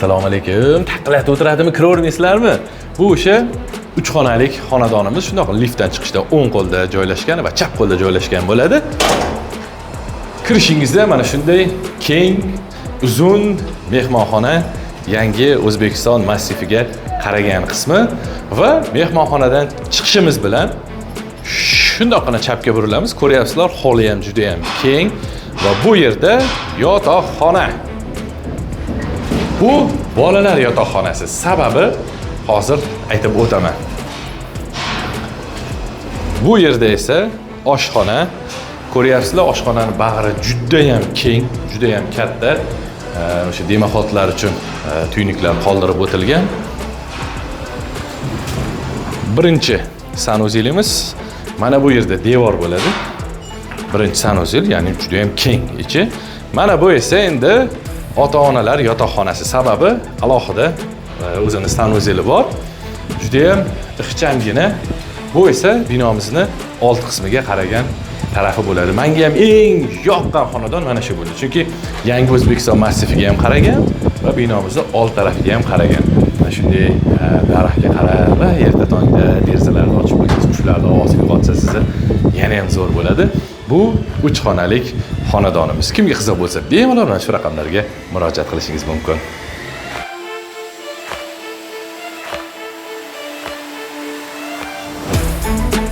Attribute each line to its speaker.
Speaker 1: Assalomu alaykum. Taqillatib o'tiradimi, kiravermaysizlarmi? Bu o'sha 3 xonalik xonadonimiz. Shundoq liftdan chiqishda o'ng qo'lda joylashgan va chap qo'lda joylashgan bo'ladi. Kirishingizda mana shunday keng, uzun mehmonxona, yangi O'zbekiston massifiga qaragan qismi va mehmonxonadan chiqishimiz bilan shundoqqina chapga burilamiz. Ko'ryapsizlar, holi ham juda ham keng va bu yerda yotoqxona. Bu bolalar yotoqxonasi. Sababi hozir aytib o'taman. Bu yerda esa oshxona. Ko'ryapsizlar, oshxonaning bag'ri juda ham keng, juda ham katta. O'sha demaxotlar uchun tuyniklar qoldirib o'tilgan. Birinchi sanuzelimiz mana bu yerda devor bo'ladi. Birinchi sanuzel, ya'ni juda ham keng ichi. Mana bu esa endi ota-onalar yotoqxonasi. Sababi alohida o'zini sanuzeli bor. Juda ham ixchamgina. Bu esa binomizning old qismiga qaragan tarafi bo'ladi. Menga ham eng yoqqan xonadon mana shu bo'ldi. Chunki yangi O'zbekiston massifiga ham qaragan va binomizning old tarafiga ham qaragan. Mana shunday daraxtga qarab va erta tongda derazalarni ochib qo'ysangiz, qushlarning ovozi uyg'otsa sizni yana ham zo'r bo'ladi. Bu 3 xonalik xonadonimiz. Kimga qiziq bo'lsa, bemalol mana shu raqamlarga murojaat qilishingiz mumkin.